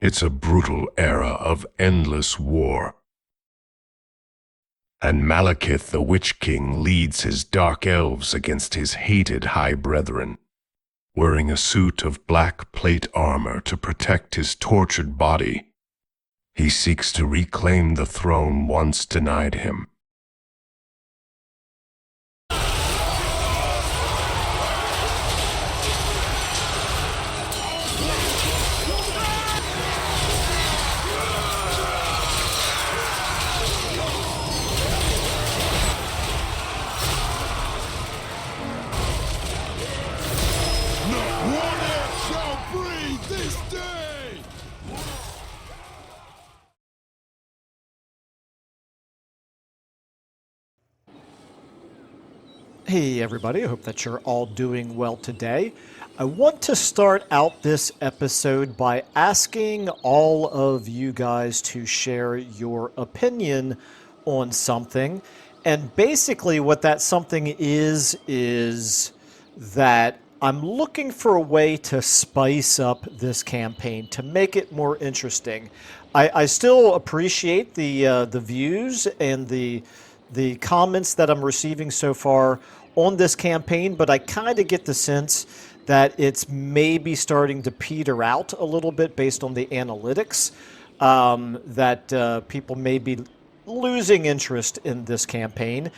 It's a brutal era of endless war. And Malekith the Witch King leads his dark elves against his hated high brethren, wearing a suit of black plate armor to protect his tortured body. He seeks to reclaim the throne once denied him. Hey everybody, I hope that you're all doing well today. I want to start out this episode by asking all of you guys to share your opinion on something. And basically what that something is that I'm looking for a way to spice up this campaign, to make it more interesting. I still appreciate the views and the comments that I'm receiving so far on this campaign, but I kind of get the sense that it's maybe starting to peter out a little bit based on the analytics, that people may be losing interest in this campaign.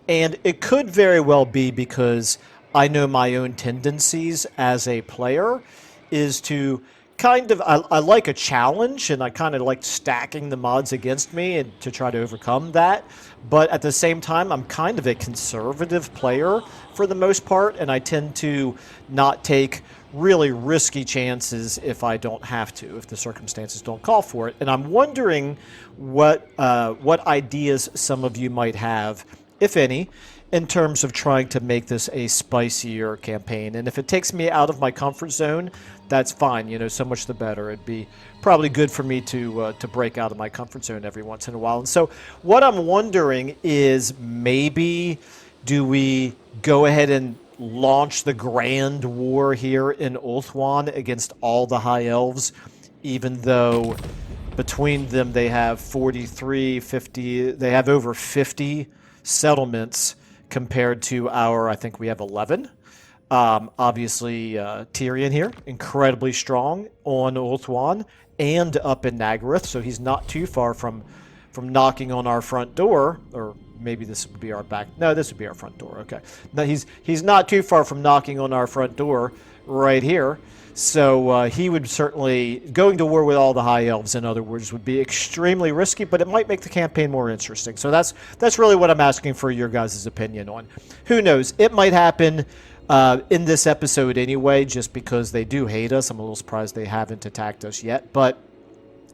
And it could very well be because I know my own tendencies as a player is to I like a challenge, and I kind of like stacking the mods against me and to try to overcome that. But at the same time, I'm kind of a conservative player for the most part, and I tend to not take really risky chances if I don't have to, if the circumstances don't call for it. And I'm wondering what ideas some of you might have, if any, in terms of trying to make this a spicier campaign. And if it takes me out of my comfort zone, that's fine. You know, so much the better. It'd be probably good for me to break out of my comfort zone every once in a while. And so what I'm wondering is, maybe do we go ahead and launch the grand war here in Ulthuan against all the High Elves, even though between them they have 43, 50, they have over 50 settlements compared to our, I think we have 11. Obviously, Tyrion here, incredibly strong on Ulthuan and up in Naggaroth, so he's not too far from knocking on our front door, or maybe this would be our back. No, this would be our front door. Okay, no, he's not too far from knocking on our front door right here. So he would certainly, going to war with all the High Elves, in other words, would be extremely risky, but it might make the campaign more interesting. So that's really what I'm asking for your guys' opinion on. Who knows? It might happen in this episode anyway, just because they do hate us. I'm a little surprised they haven't attacked us yet, but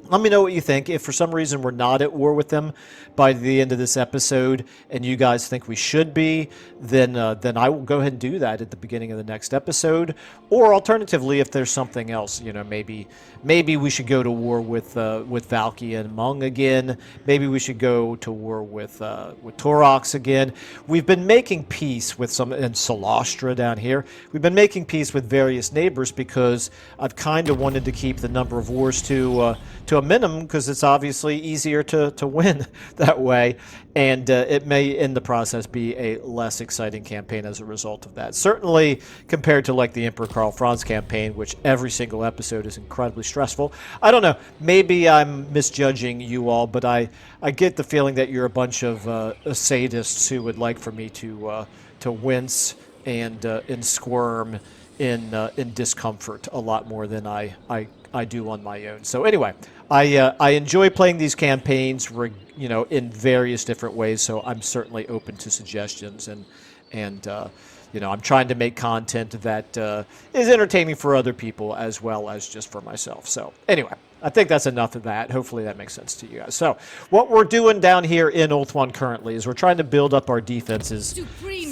let me know what you think. If for some reason we're not at war with them by the end of this episode, and you guys think we should be, then I will go ahead and do that at the beginning of the next episode. Or alternatively, if there's something else, you know, maybe we should go to war with Valky and Mung again. Maybe we should go to war with Torox again. We've been making peace with some, and Cylostra down here. We've been making peace with various neighbors because I've kind of wanted to keep the number of wars to a minimum, because it's obviously easier to win that way, and it may in the process be a less exciting campaign as a result of that. Certainly compared to like the Emperor Karl Franz campaign, which every single episode is incredibly stressful. I don't know, maybe I'm misjudging you all, but I get the feeling that you're a bunch of sadists who would like for me to wince and squirm in discomfort a lot more than I do on my own. So anyway, I enjoy playing these campaigns, in various different ways. So I'm certainly open to suggestions, and I'm trying to make content that is entertaining for other people as well as just for myself. So anyway, I think that's enough of that. Hopefully that makes sense to you guys. So what we're doing down here in Ulthuan currently is we're trying to build up our defenses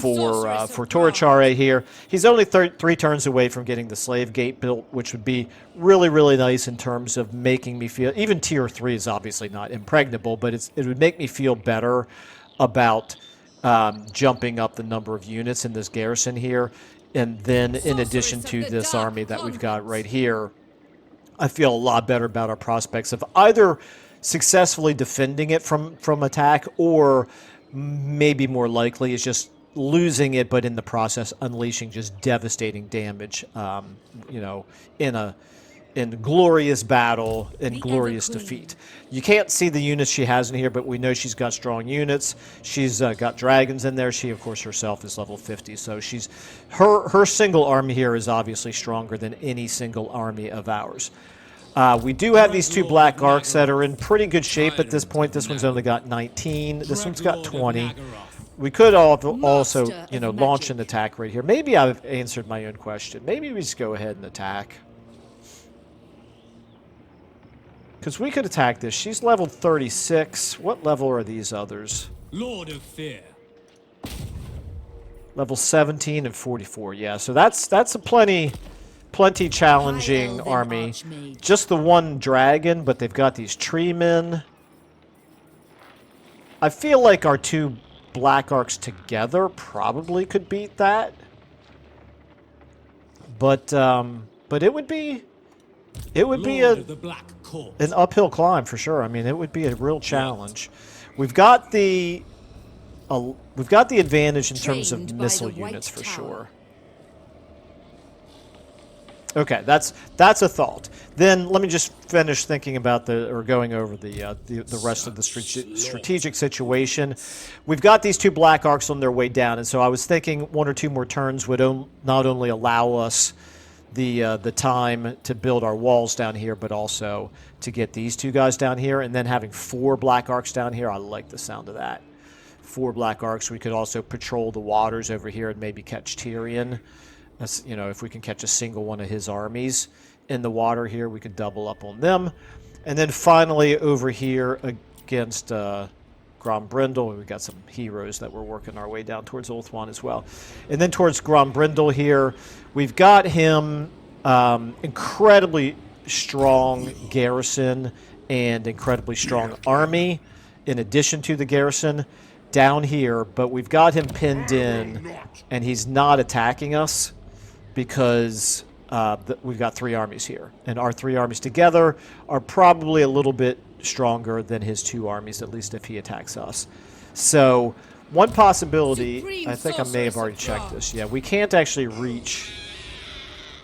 for Torachare here. He's only 3 turns away from getting the Slave Gate built, which would be really, really nice in terms of making me feel, even tier 3 is obviously not impregnable, but it would make me feel better about jumping up the number of units in this garrison here. And then in addition to this army that we've got right here, I feel a lot better about our prospects of either successfully defending it from attack, or maybe more likely is just losing it, but in the process unleashing just devastating damage. You know, in glorious battle and glorious defeat. You can't see the units she has in here, but we know she's got strong units. She's got dragons in there. She, of course, herself is level 50, so she's her single army here is obviously stronger than any single army of ours. We do have these two black arcs that are in pretty good shape at this point. This one's only got 19. This one's got 20. We could also, you know, launch an attack right here. Maybe I've answered my own question. Maybe we just go ahead and attack. Because we could attack this. She's level 36. What level are these others? Lord of Fear. Level 17 and 44. Yeah, so that's a plenty challenging army. Just the one dragon, but they've got these tree men. I feel like our two black arcs together probably could beat that. But it would be an uphill climb for sure. I mean, it would be a real challenge. We've got the advantage in terms of missile units for sure. Okay, that's a thought. Then let me just finish thinking about going over the rest of the strategic situation. We've got these two black arcs on their way down, and so I was thinking one or two more turns would not only allow us the time to build our walls down here, but also to get these two guys down here, and then having 4 black arcs down here. I like the sound of that. 4 black arcs. We could also patrol the waters over here and maybe catch Tyrion. That's, you know, if we can catch a single one of his armies in the water here, we could double up on them. And then finally over here against Grombrindal, we've got some heroes that we're working our way down towards Ulthuan as well. And then towards Grombrindal here, we've got him incredibly strong garrison and incredibly strong army in addition to the garrison down here, but we've got him pinned in and he's not attacking us because we've got 3 armies here, and our 3 armies together are probably a little bit stronger than his 2 armies, at least if he attacks us. So one possibility, I think I may have already checked this. Yeah, we can't actually reach.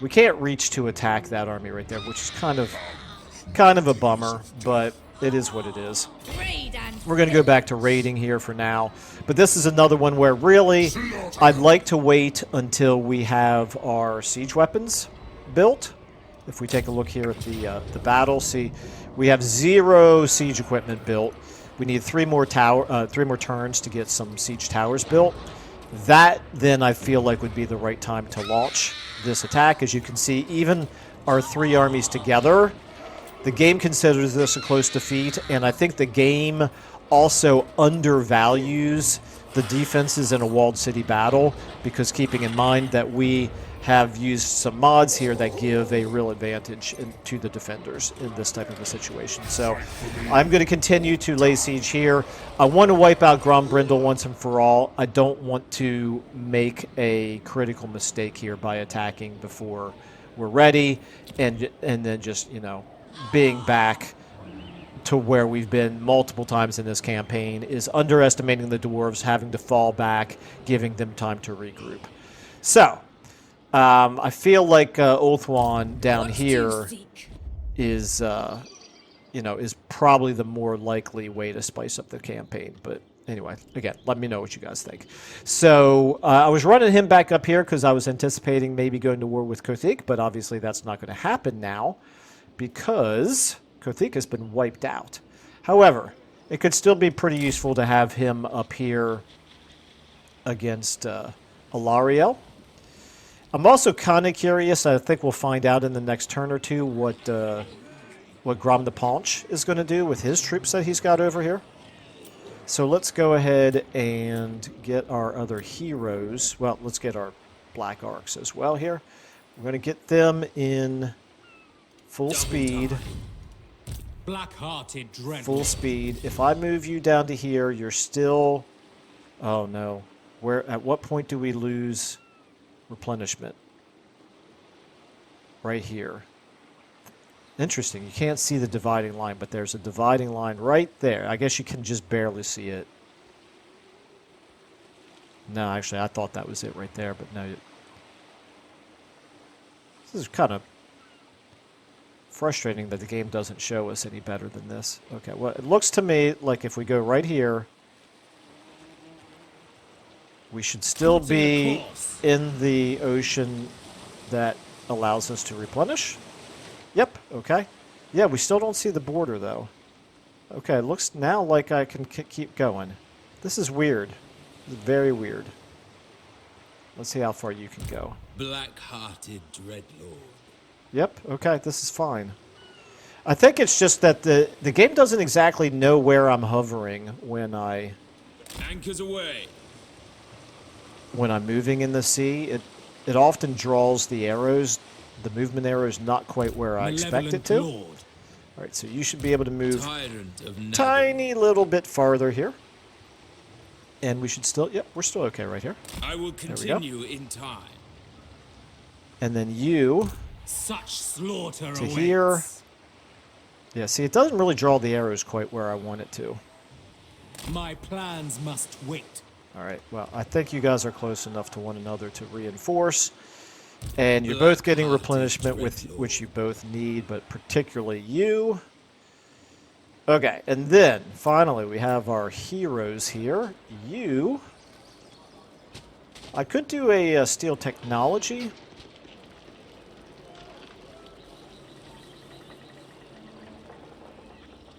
We can't reach to attack that army right there, which is kind of a bummer, but it is what it is. We're going to go back to raiding here for now. But this is another one where really I'd like to wait until we have our siege weapons built. If we take a look here at the battle, see we have 0 siege equipment built. We need 3 more turns to get some siege towers built. That then I feel like would be the right time to launch this attack. As you can see, even our 3 armies together, the game considers this a close defeat, and I think the game also undervalues the defenses in a walled city battle, because keeping in mind that we have used some mods here that give a real advantage to the defenders in this type of a situation. So I'm going to continue to lay siege here. I want to wipe out Grombrindal once and for all. I don't want to make a critical mistake here by attacking before we're ready, and then just, you know, being back to where we've been multiple times in this campaign is underestimating the dwarves, having to fall back, giving them time to regroup. So I feel like Ulthuan down here is, you know, is probably the more likely way to spice up the campaign. But anyway, again, let me know what you guys think. So I was running him back up here because I was anticipating maybe going to war with Kothik, but obviously that's not going to happen now because Kothik has been wiped out. However, it could still be pretty useful to have him up here against Alariel. I'm also kind of curious. I think we'll find out in the next turn or two what Grom the Paunch is going to do with his troops that he's got over here. So let's go ahead and get our other heroes. Well, let's get our Black Arcs as well here. We're going to get them in full speed. Black-hearted dread. Full speed. If I move you down to here, you're still... Oh, no. At what point do we lose replenishment? Right here. Interesting. You can't see the dividing line, but there's a dividing line right there. I guess you can just barely see it. No, actually, I thought that was it right there, but no. This is kind of frustrating that the game doesn't show us any better than this. Okay, well, it looks to me like if we go right here, we should still be in the ocean that allows us to replenish. Yep, okay. Yeah, we still don't see the border, though. Okay, it looks now like I can keep going. This is weird. This is very weird. Let's see how far you can go. Black-hearted dreadlord. Yep, okay, this is fine. I think it's just that the game doesn't exactly know where I'm hovering when Anchors away. When I'm moving in the sea. It often draws the arrows, the movement arrows, not quite where I expect it to. Lord. All right, so you should be able to move Tyrant of tiny little bit farther here. And we should still, yep, we're still okay right here. I will continue in time. And then you Such slaughter to awaits. here. Yeah, see, it doesn't really draw the arrows quite where I want it to. My plans must wait. All right, well, I think you guys are close enough to one another to reinforce. And you're both getting replenishment, which you both need, but particularly you. Okay, and then, finally, we have our heroes here. You. I could do a steel technology.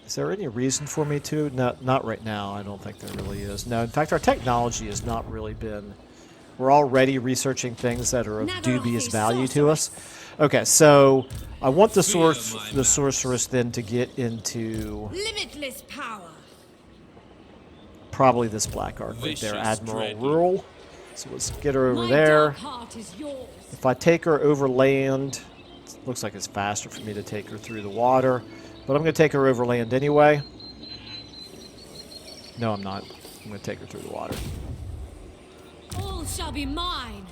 Is there any reason for me to? No, not right now. I don't think there really is. No, in fact, our technology has not really been... We're already researching things that are of dubious value to us. Okay, so I want the sorceress then to get into limitless power. Probably this black arc right there, Admiral Rural. So let's get her over there. If I take her over land, it looks like it's faster for me to take her through the water, but I'm going to take her over land anyway. No, I'm not. I'm going to take her through the water. All shall be mine.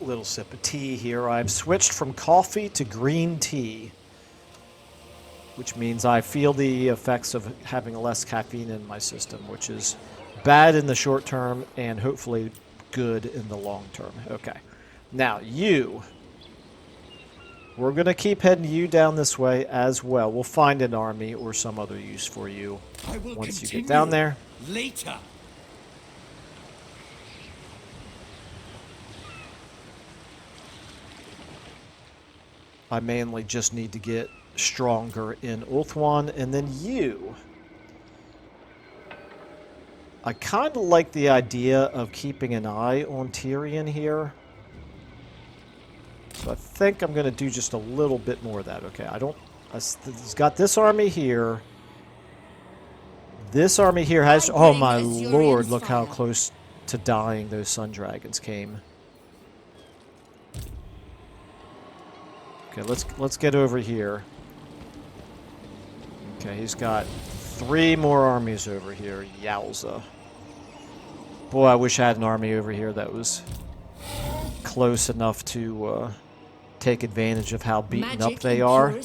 Little sip of tea here. I've switched from coffee to green tea, which means I feel the effects of having less caffeine in my system, which is bad in the short term and hopefully good in the long term. Okay. Now, you... We're going to keep heading you down this way as well. We'll find an army or some other use for you once you get down there. Later. I mainly just need to get stronger in Ulthuan. And then you. I kind of like the idea of keeping an eye on Tyrion here. So I think I'm going to do just a little bit more of that. Okay, he's got this army here. This army here has... Oh my lord, look how close to dying those sun dragons came. Okay, let's get over here. Okay, he's got 3 more armies over here. Yowza. Boy, I wish I had an army over here that was close enough to take advantage of how beaten up they are.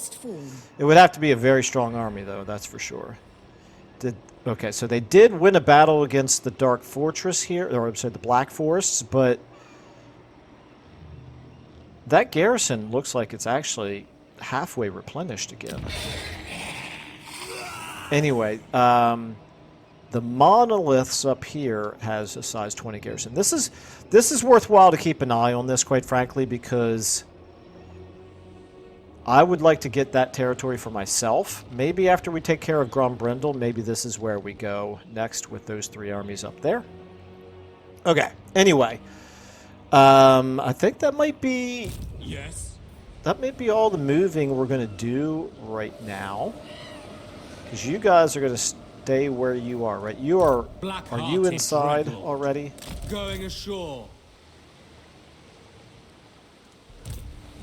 It would have to be a very strong army, though, that's for sure. Okay, so they did win a battle against the Dark Fortress here, or I'm sorry, the Black Forests, but that garrison looks like it's actually halfway replenished again. Anyway, the monoliths up here has a size 20 garrison. This is worthwhile to keep an eye on this, quite frankly, because I would like to get that territory for myself. Maybe after we take care of Grombrindal, maybe this is where we go next with those 3 armies up there. Okay, anyway. I think that might be... Yes. That may be all the moving we're going to do right now. Because you guys are going to stay where you are, right? You are you inside already? Going ashore.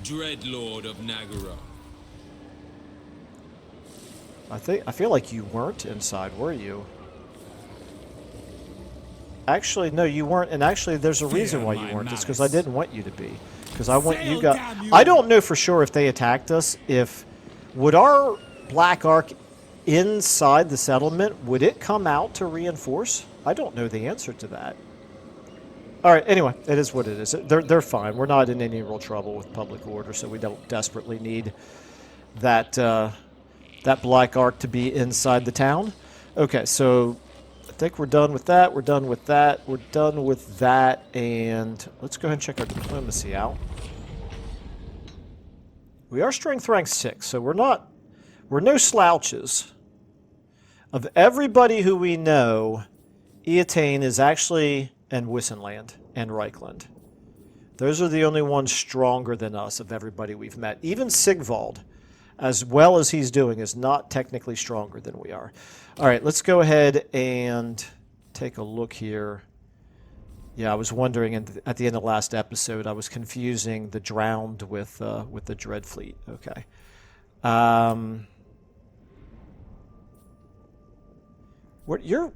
Dreadlord of Nagara. I feel like you weren't inside, were you? Actually, no, you weren't. And actually, there's a reason Fear why my you weren't. It's because I malice. didn't want you to be. Because I want you Sail, guys. damn you! I don't know for sure if they attacked us. If would our Black Ark inside the settlement, would it come out to reinforce? I don't know the answer to that. All right. Anyway, it is what it is. They're fine. We're not in any real trouble with public order, so we don't desperately need that that Black Ark to be inside the town. Okay, so I think we're done with that. We're done with that. We're done with that, and let's go ahead and check our diplomacy out. We are strength rank 6, so we're no slouches. Of everybody who we know, Eataine is actually, and Wissenland, and Reichland. Those are the only ones stronger than us of everybody we've met. Even Sigvald, as well as he's doing, is not technically stronger than we are. All right, let's go ahead and take a look here. Yeah, I was wondering at the end of last episode, I was confusing the Drowned with the Dread Fleet. Okay. What you're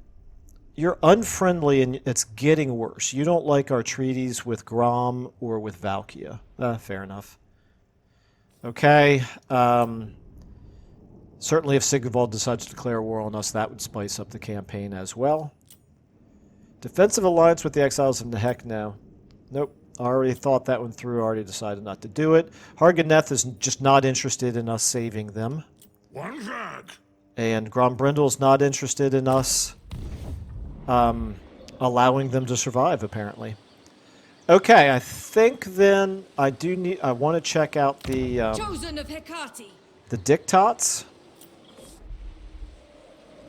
unfriendly and it's getting worse. You don't like our treaties with Grom or with Valkia. Fair enough. Okay. Certainly if Sigvald decides to declare war on us, that would spice up the campaign as well. Defensive alliance with the exiles of Nehek? No. Nope. I already thought that one through. I already decided not to do it. Harganeth is just not interested in us saving them. One drag. And Grombrindle is not interested in us allowing them to survive, apparently. Okay, I think then I want to check out the Chosen of Hecate. diktats.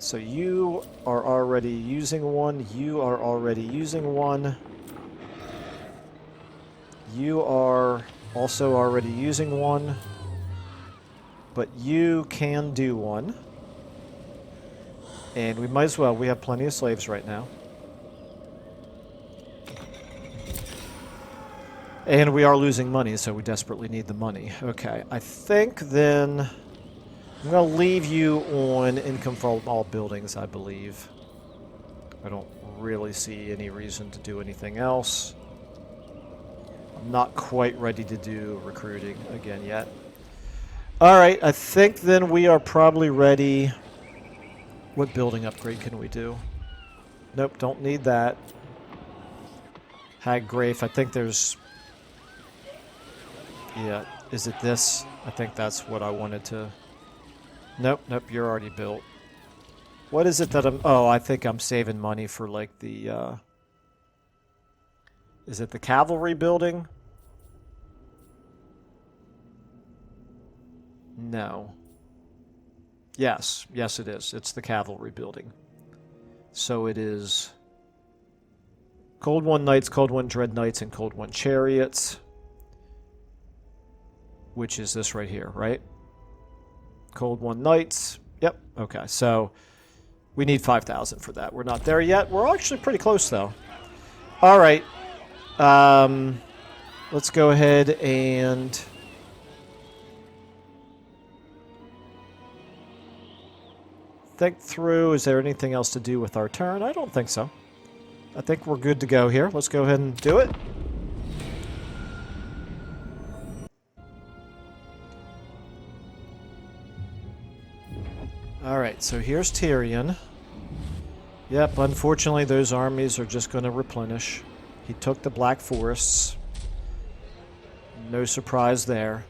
So you are already using one. You are already using one. You are also already using one. But you can do one. And we might as well. We have plenty of slaves right now. And we are losing money, so we desperately need the money. Okay, I think then I'm going to leave you on income from all buildings, I believe. I don't really see any reason to do anything else. I'm not quite ready to do recruiting again yet. All right, I think then we are probably ready. What building upgrade can we do? Nope, don't need that. Haggrafe, I think there's... Yeah, is it this? I think that's what I wanted to... Nope, nope, you're already built. What is it that I'm... Oh, I think I'm saving money for, like, the, Is it the cavalry building? No. Yes, yes it is. It's the cavalry building. So it is... Cold One Knights, Cold One Dread Knights, and Cold One Chariots. Which is this right here, right? Cold One Knights. Yep, okay. So we need 5,000 for that. We're not there yet. We're actually pretty close, though. All right. Let's go ahead and... think through. Is there anything else to do with our turn? I don't think so. I think we're good to go here. Let's go ahead and do it. Alright, so here's Tyrion. Yep, unfortunately those armies are just going to replenish. He took the Black Forests. No surprise there.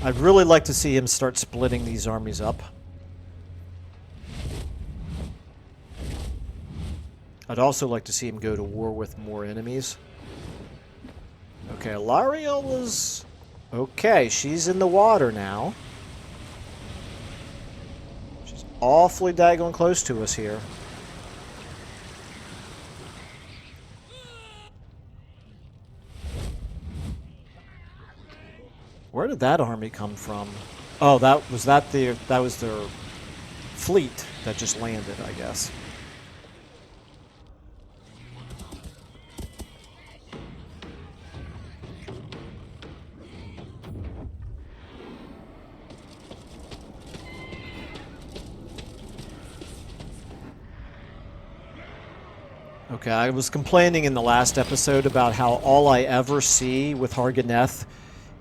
I'd really like to see him start splitting these armies up. I'd also like to see him go to war with more enemies. Okay, Alariel is... Okay, she's in the water now. She's awfully daggone close to us here. Where did that army come from? Oh, that was their fleet that just landed, I guess. Okay, I was complaining in the last episode about how all I ever see with Harganeth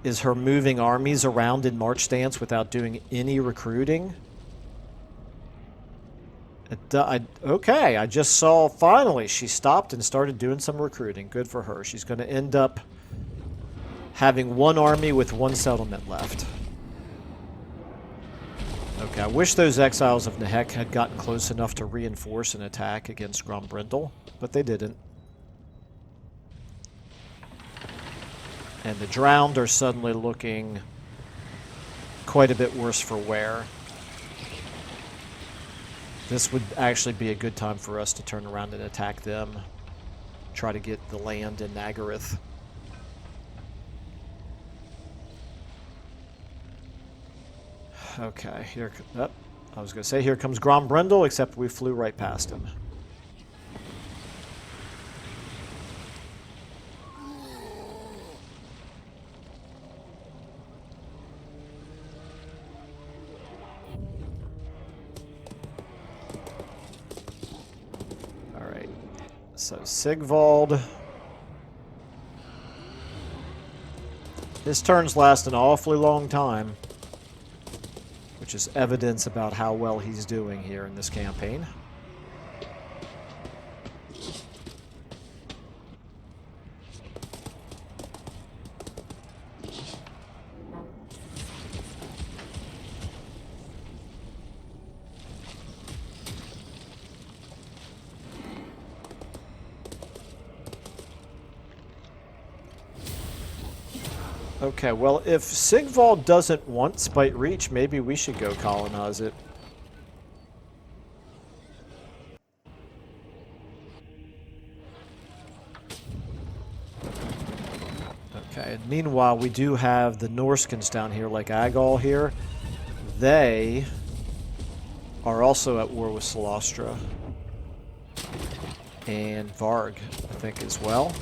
is her moving armies around in March Stance without doing any recruiting. Okay, I just saw, finally, she stopped and started doing some recruiting. Good for her. She's going to end up having one army with one settlement left. Okay, I wish those Exiles of Nehek had gotten close enough to reinforce an attack against Grombrindle, but they didn't. And the Drowned are suddenly looking quite a bit worse for wear. This would actually be a good time for us to turn around and attack them. Try to get the land in Nagaryth. Okay, here... Oh, I was going to say, here comes Grombrindle, except we flew right past him. Alright, so Sigvald... His turns last an awfully long time, which is evidence about how well he's doing here in this campaign. Okay, well, if Sigvald doesn't want Spite Reach, maybe we should go colonize it. Okay, and meanwhile, we do have the Norscans down here, like Agal here. They are also at war with Cylostra. And Varg, I think, as well.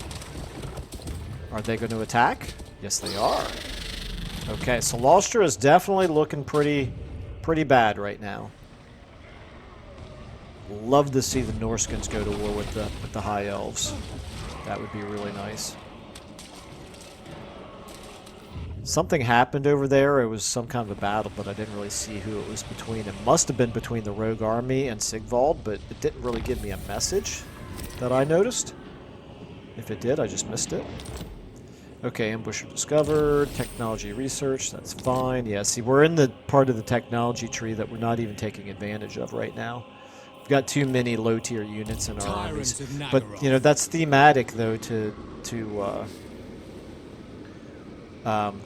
Are they going to attack? Yes, they are. Okay, Cylostra is definitely looking pretty bad right now. Love to see the Norscans go to war with the High Elves. That would be really nice. Something happened over there. It was some kind of a battle, but I didn't really see who it was between. It must have been between the Rogue Army and Sigvald, but it didn't really give me a message that I noticed. If it did, I just missed it. Okay, ambusher discovered, technology research, that's fine. Yeah, see, we're in the part of the technology tree that we're not even taking advantage of right now. We've got too many low-tier units in our armies. But, you know, that's thematic, though,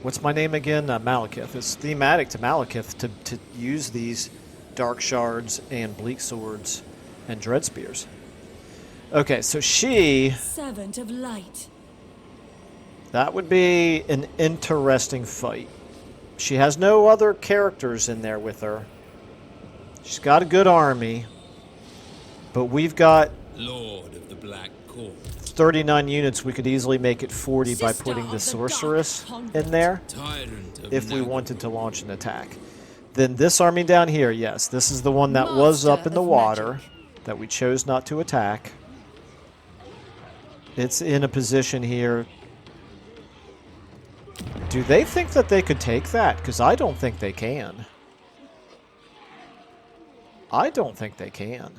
what's my name again? Malekith. It's thematic to Malekith to use these Dark Shards and Bleak Swords and Dread Spears. Okay, so she... Servant of Light. That would be an interesting fight. She has no other characters in there with her. She's got a good army. But we've got... Lord of the Black Court. 39 units. We could easily make it 40 by putting the Sorceress in there. If we wanted to launch an attack. Then this army down here, yes. This is the one that was up in the water that we chose not to attack. It's in a position here... Do they think that they could take that? Because I don't think they can. I don't think they can.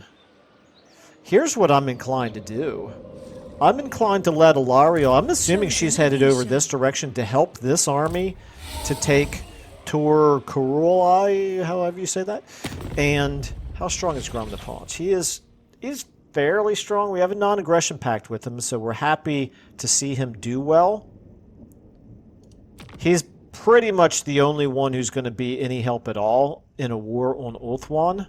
Here's what I'm inclined to do. I'm inclined to let Ilariel... I'm assuming she's headed over this direction to help this army to take Tor Kurulai, however you say that. And how strong is Grom the Paunch? He's fairly strong. We have a non-aggression pact with him, so we're happy to see him do well. He's pretty much the only one who's going to be any help at all in a war on Ulthuan.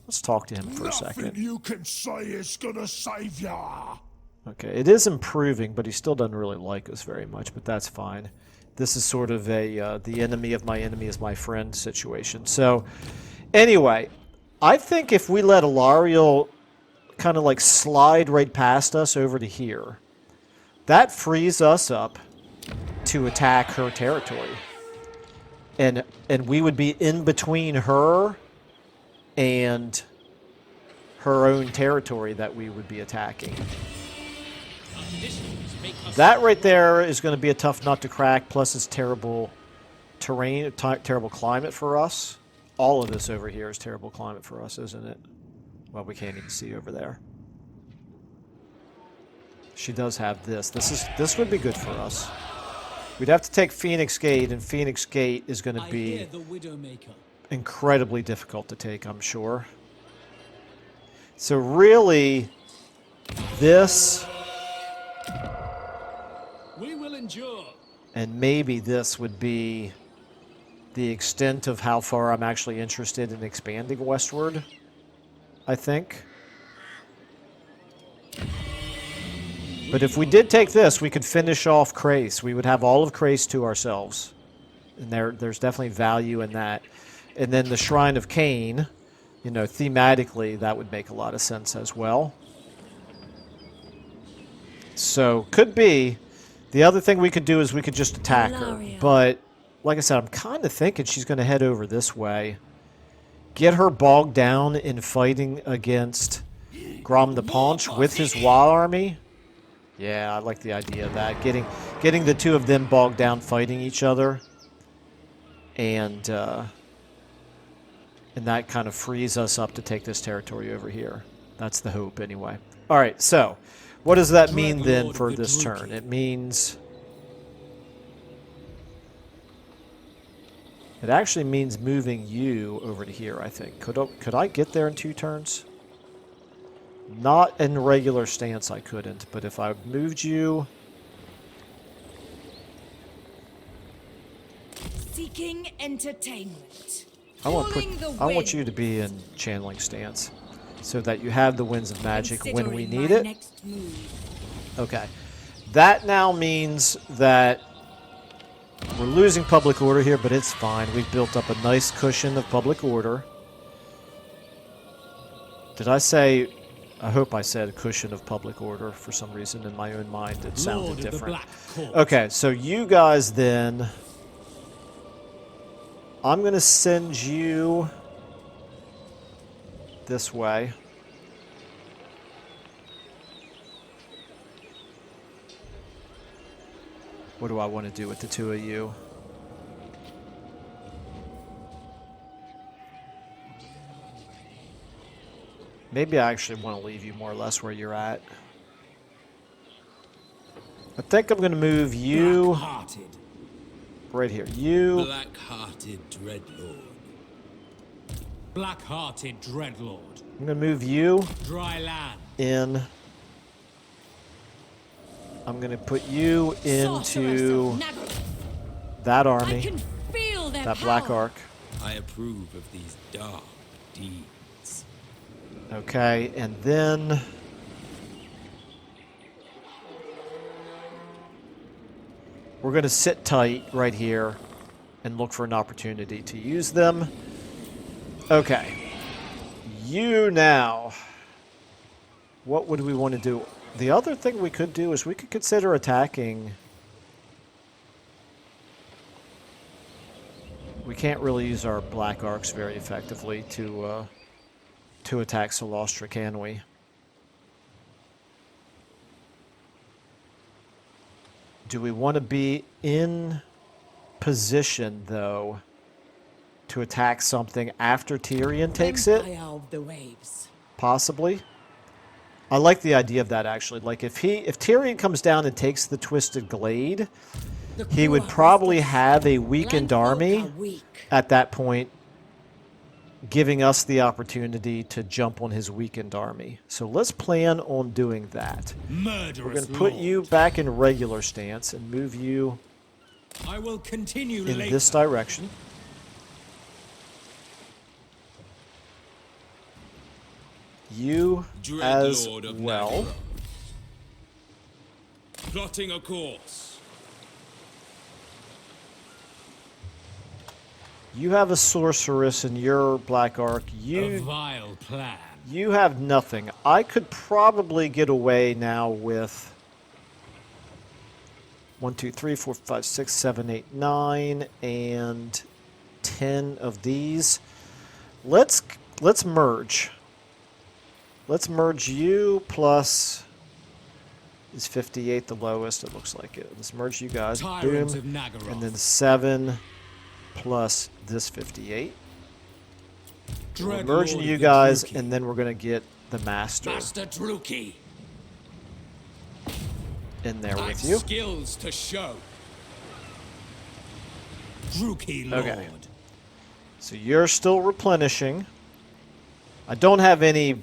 Let's talk to him for a second. Nothing you can say is gonna save ya. Okay, it is improving, but he still doesn't really like us very much, but that's fine. This is sort of a the enemy of my enemy is my friend situation. So, anyway, I think if we let Ilariel kind of like slide right past us over to here, that frees us up to attack her territory. And we would be in between her and her own territory that we would be attacking. That right there is going to be a tough nut to crack, plus it's terrible terrain, terrible climate for us. All of this over here is terrible climate for us, isn't it? Well, we can't even see over there. She does have this. This would be good for us. We'd have to take Phoenix Gate, and Phoenix Gate is going to be incredibly difficult to take, I'm sure. So really, this... We will endure. And maybe this would be the extent of how far I'm actually interested in expanding westward, I think. But if we did take this, we could finish off Krace. We would have all of Krace to ourselves. And there's definitely value in that. And then the Shrine of Cain, you know, thematically, that would make a lot of sense as well. So, could be. The other thing we could do is we could just attack her. But, like I said, I'm kind of thinking she's going to head over this way. Get her bogged down in fighting against Grom the Paunch with his Wa army. Yeah, I like the idea of that. Getting the two of them bogged down fighting each other. And that kind of frees us up to take this territory over here. That's the hope, anyway. All right, so what does that mean then for this turn? It means... It actually means moving you over to here, I think. Could I get there in 2 turns? Not in regular stance, I couldn't. But if I moved you... Seeking entertainment. I want you to be in channeling stance, so that you have the Winds of Magic when we need it. Okay. That now means that we're losing public order here, but it's fine. We've built up a nice cushion of public order. Did I say... I hope I said a cushion of public order. For some reason in my own mind it sounded different. Okay, so you guys then... I'm going to send you this way. What do I want to do with the two of you? Maybe I actually want to leave you more or less where you're at. I think I'm going to move you right here. You. Black-hearted Dreadlord. Black-hearted Dreadlord. I'm going to move you Dry land. in. I'm going to put you into that army, that Black Ark. I approve of these dark deeds. Okay, and then we're going to sit tight right here and look for an opportunity to use them. Okay. You now. What would we want to do? The other thing we could do is we could consider attacking. We can't really use our Black Arcs very effectively to attack Cylostra, can we? Do we want to be in position, though, to attack something after Tyrion takes it? Possibly. I like the idea of that, actually. Like, if Tyrion comes down and takes the Twisted Glade, he would probably have a weakened army at that point, giving us the opportunity to jump on his weakened army. So let's plan on doing that. We're going to put you back in regular stance and move you in this direction. You as well. Plotting a course. You have a sorceress in your Black Ark. A vile plan. You have nothing. I could probably get away now with 1, 2, 3, 4, 5, 6, 7, 8, 9, and 10 of these. Let's merge. Let's merge you plus... Is 58 the lowest? It looks like it. Let's merge you guys. Tyrants Boom. of Nagaroth. And then 7 plus this 58. We're merging Dreadlord you of the guys, Druki. and then we're going to get the Master Master Druki. in there I've with you. skills to show. Druki Lord. Okay. So you're still replenishing. I don't have any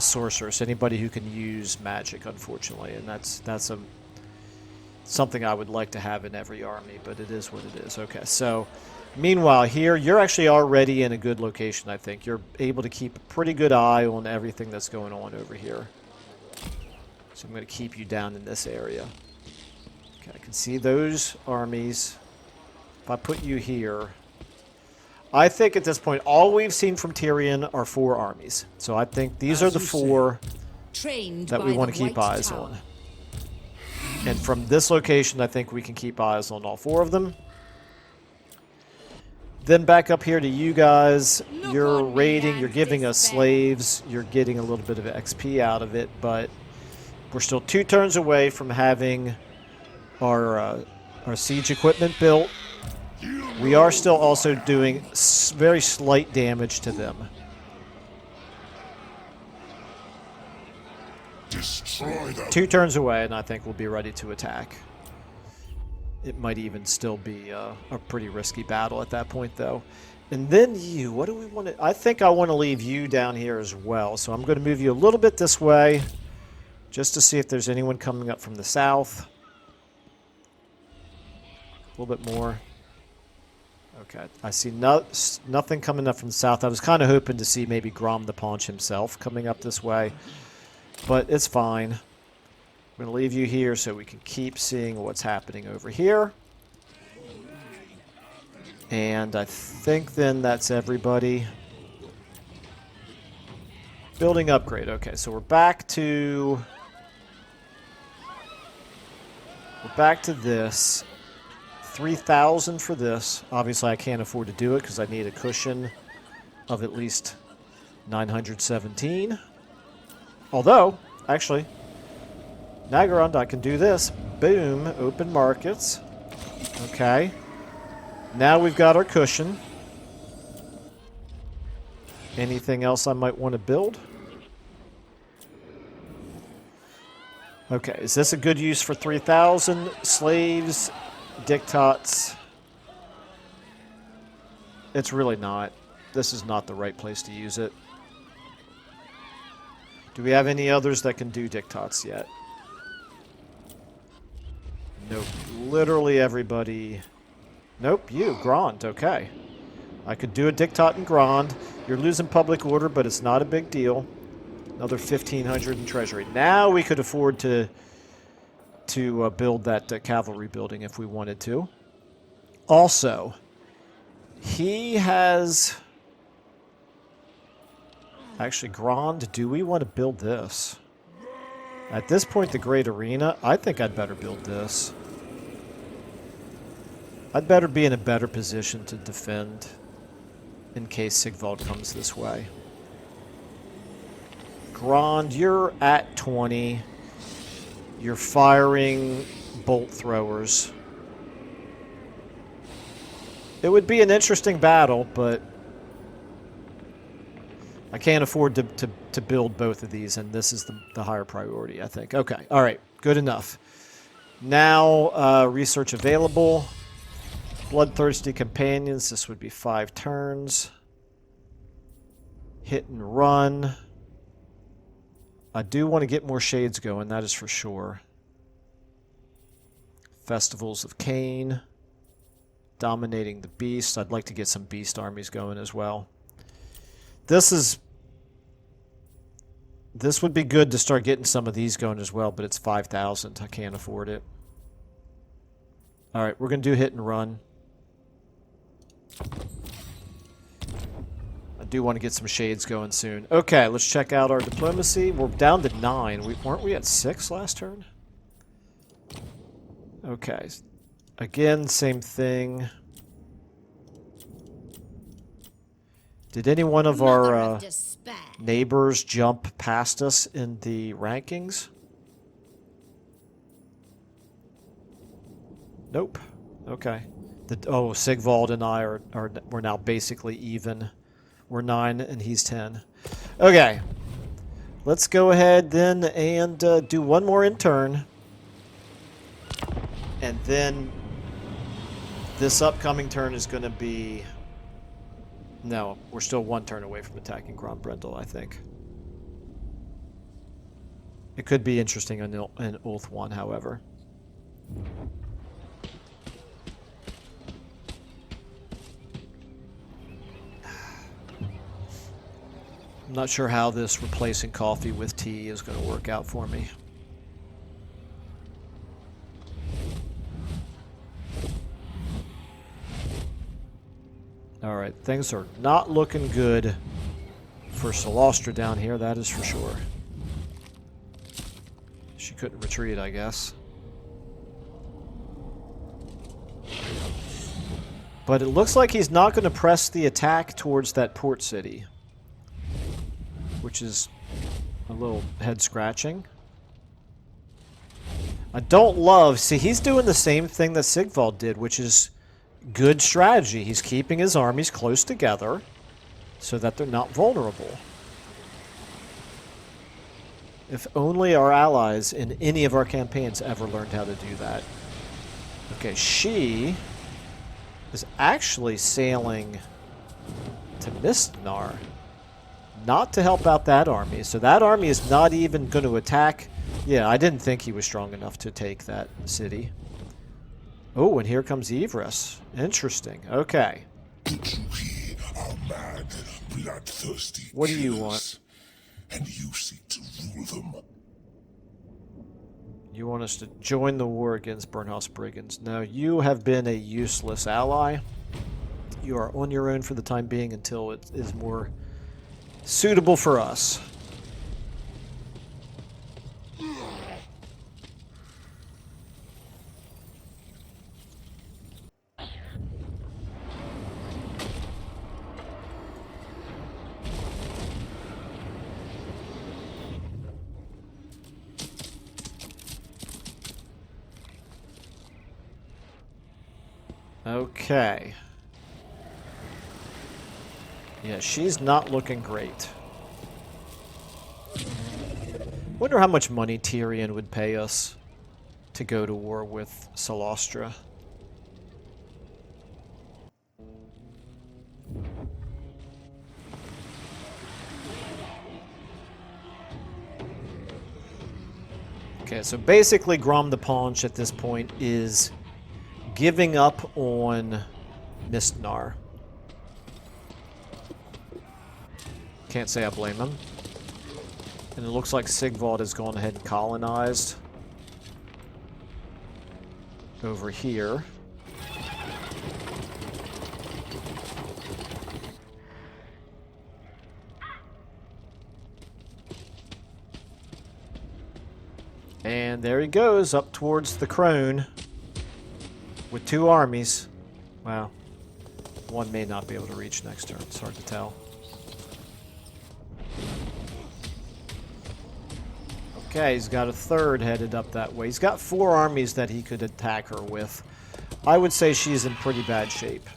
sorcerers, anybody who can use magic, unfortunately, and that's something I would like to have in every army, but it is what it is. Okay, so meanwhile here, you're actually already in a good location, I think. You're able to keep a pretty good eye on everything that's going on over here. So I'm going to keep you down in this area. Okay, I can see those armies. If I put you here... I think at this point, all we've seen from Tyrion are 4 armies. So I think these are the 4 Trained that by we want to the keep White eyes Tower. on. And from this location, I think we can keep eyes on all 4 of them. Then back up here to you guys. Look You're on me raiding, you're and giving us despair. slaves, you're getting a little bit of XP out of it, but we're still 2 turns away from having our siege equipment built. We are still also doing very slight damage to them. Destroy them. 2 turns away, and I think we'll be ready to attack. It might even still be a pretty risky battle at that point, though. And then you, what do we want to... I think I want to leave you down here as well, so I'm going to move you a little bit this way, just to see if there's anyone coming up from the south. A little bit more. Okay, I see nothing coming up from the south. I was kind of hoping to see maybe Grom the Paunch himself coming up this way, but it's fine. I'm going to leave you here so we can keep seeing what's happening over here. And I think then that's everybody. Building upgrade. Okay, so we're back to this. 3,000 for this. Obviously, I can't afford to do it because I need a cushion of at least 917. Although, actually, Nagaroth, I can do this. Boom, open markets. Okay. Now we've got our cushion. Anything else I might want to build? Okay, is this a good use for 3,000? Slaves, dictats. It's really not. This is not the right place to use it. Do we have any others that can do dictats yet? Nope. Literally everybody. Nope, you, Grand, okay. I could do a dictat in Grand. You're losing public order, but it's not a big deal. Another 1,500 in treasury. Now we could afford to build that cavalry building if we wanted to. Also, he has... Actually, Grand, do we want to build this? At this point, the Great Arena, I think I'd better build this. I'd better be in a better position to defend in case Sigvald comes this way. Grand, you're at 20. You're firing bolt throwers. It would be an interesting battle, but I can't afford to build both of these, and this is the higher priority, I think. Okay, all right, good enough. Now, research available. Bloodthirsty Companions, this would be 5 turns. Hit and run. I do want to get more shades going, that is for sure. Festivals of Cain. Dominating the Beast. I'd like to get some Beast armies going as well. This would be good to start getting some of these going as well, but it's 5,000. I can't afford it. Alright, we're going to do hit and run. I do want to get some shades going soon. Okay, let's check out our diplomacy. We're down to 9. Weren't we at 6 last turn? Okay. Again, same thing. Did any one of Mother our... of despair. spare. neighbors jump past us in the rankings? Nope. Okay. Sigvald and I we're now basically even. We're 9 and he's 10. Okay. Let's go ahead then and do one more intern. And then this upcoming turn is going to be... No, we're still 1 turn away from attacking Grombrindle, I think. It could be interesting in Ulth 1, however. I'm not sure how this replacing coffee with tea is going to work out for me. Alright, things are not looking good for Cylostra down here, that is for sure. She couldn't retreat, I guess. But it looks like he's not going to press the attack towards that port city, which is a little head-scratching. I don't love... See, he's doing the same thing that Sigvald did, which is good strategy. He's keeping his armies close together so that they're not vulnerable. If only our allies in any of our campaigns ever learned how to do that. Okay, she is actually sailing to Mistnar, not to help out that army. So that army is not even going to attack. Yeah, I didn't think he was strong enough to take that city. Oh, and here comes Ivris. Interesting. Okay. We are mad, bloodthirsty What do you killers, want? and you seek to rule them. You want us to join the war against Burnhouse Brigands. No, you have been a useless ally. You are on your own for the time being until it is more suitable for us. Okay. Yeah, she's not looking great. Wonder how much money Tyrion would pay us to go to war with Cylostra. Okay, so basically Grom the Paunch at this point is giving up on Mistnar. Can't say I blame him. And it looks like Sigvald has gone ahead and colonized over here. And there he goes, up towards the Crone with 2 armies. Wow. One may not be able to reach next turn. It's hard to tell. Okay, he's got a 3rd headed up that way. He's got 4 armies that he could attack her with. I would say she's in pretty bad shape.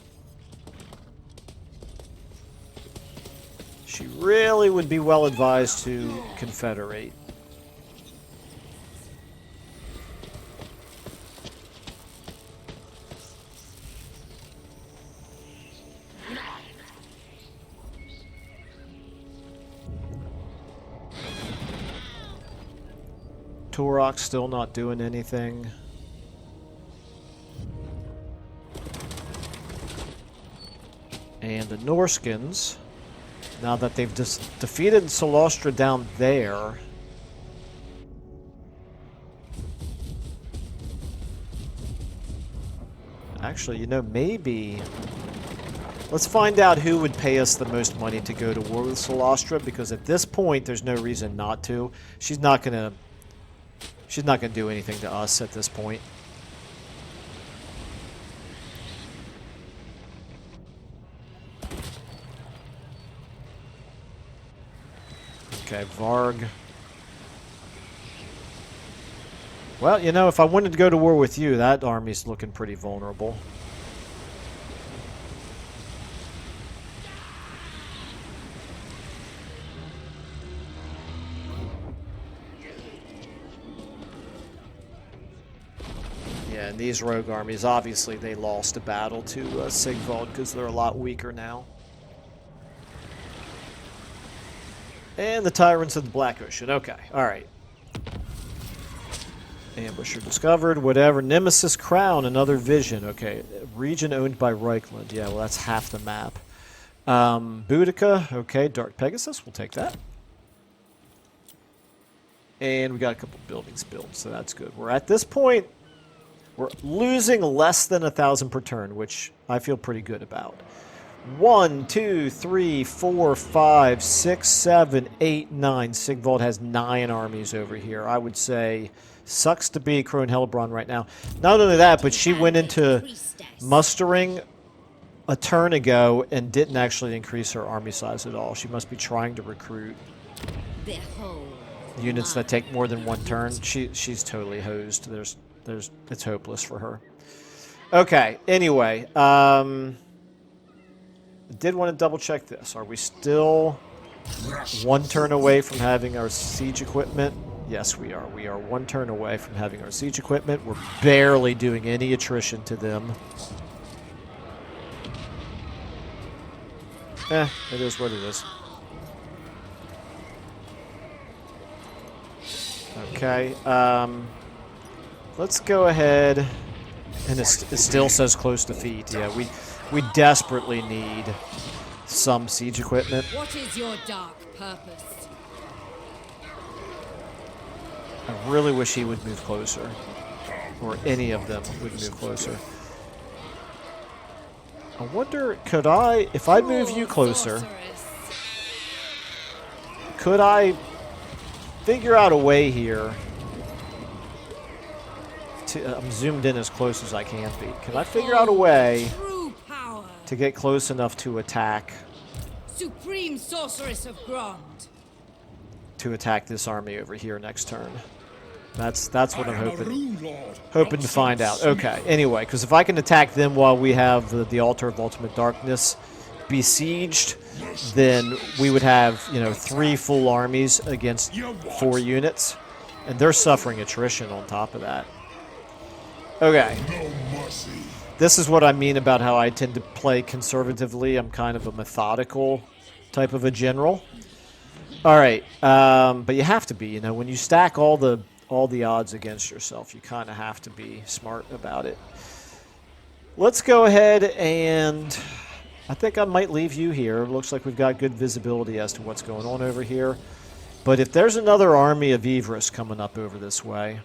She really would be well advised to confederate. Turok's still not doing anything. And the Norskins, now that they've defeated Cylostra down there, actually, you know, maybe let's find out who would pay us the most money to go to war with Cylostra, because at this point there's no reason not to. She's not gonna do anything to us at this point. Okay, Varg. Well, you know, if I wanted to go to war with you, that army's looking pretty vulnerable. Yeah, and these rogue armies, obviously they lost a battle to Sigvald because they're a lot weaker now. And the Tyrants of the Black Ocean. Okay, alright. Ambusher discovered, whatever. Nemesis Crown, another vision. Okay, region owned by Reichland. Yeah, well, that's half the map. Boudica, okay. Dark Pegasus, we'll take that. And we got a couple buildings built, so that's good. We're at this point, we're losing less than 1,000 per turn, which I feel pretty good about. 1, 2, 3, 4, 5, 6, 7, 8, 9. Sigvald has 9 armies over here. I would say sucks to be Crone Hellbrand right now. Not only that, but she went into mustering a turn ago and didn't actually increase her army size at all. She must be trying to recruit units that take more than 1 turn. She's totally hosed. It's hopeless for her. Okay, anyway, did want to double check this. Are we still 1 turn away from having our siege equipment? Yes, we are. We are 1 turn away from having our siege equipment. We're barely doing any attrition to them. It is what it is. Okay, let's go ahead, and it still says close defeat. Yeah, we desperately need some siege equipment. What is your dark purpose? I really wish he would move closer, or any of them would move closer. I wonder, could I, if I move you closer, could I figure out a way here to, I'm zoomed in as close as I can be. Can I figure out a way to get close enough to attack? Supreme Sorceress of Grond. To attack this army over here next turn. That's what I'm hoping to find out. Okay, anyway, because if I can attack them while we have the Altar of Ultimate Darkness besieged, then we would have, you know, 3 full armies against 4 units, and they're suffering attrition on top of that. Okay. This is what I mean about how I tend to play conservatively. I'm kind of a methodical type of a general. All right, but you have to be, you know, when you stack all the odds against yourself, you kind of have to be smart about it. Let's go ahead and I think I might leave you here. It looks like we've got good visibility as to what's going on over here. But if there's another army of Ivris coming up over this way...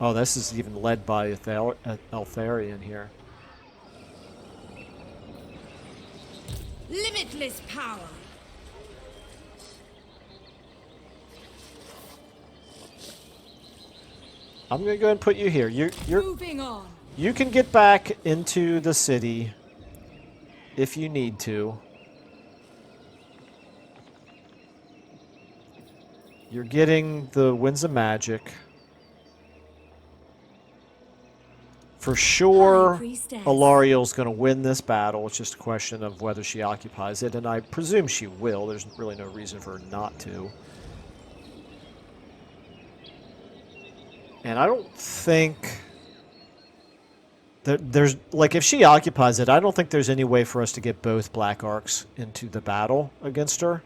Oh, this is even led by Eltharion here. Limitless power. I'm going to go ahead and put you here. You're moving on. You can get back into the city if you need to. You're getting the Winds of Magic. For sure, Alariel's going to win this battle. It's just a question of whether she occupies it, and I presume she will. There's really no reason for her not to. And I don't think that there's, like, if she occupies it, I don't think there's any way for us to get both Black Arcs into the battle against her.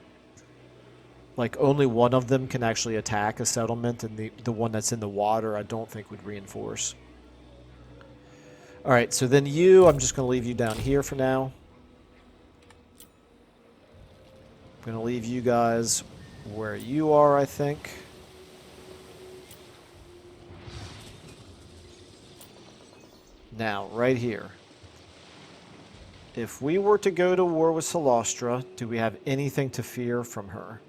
Like, only one of them can actually attack a settlement, and the one that's in the water I don't think would reinforce. Alright, so then I'm just going to leave you down here for now. I'm going to leave you guys where you are, I think. Now, right here. If we were to go to war with Cylostra, do we have anything to fear from her?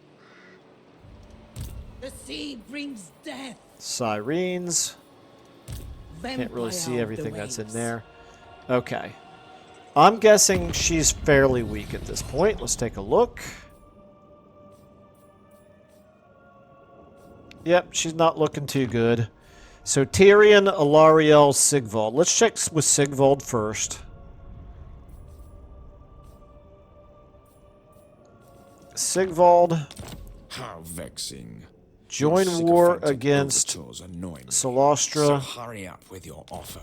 The sea brings death. Sirens. Can't really see everything that's in there. Okay. I'm guessing she's fairly weak at this point. Let's take a look. Yep, she's not looking too good. So Tyrion, Alariel, Sigvald. Let's check with Sigvald first. Sigvald, How vexing. join Your war sycophantic against overtures annoy me. Cylostra. So hurry up with your offer.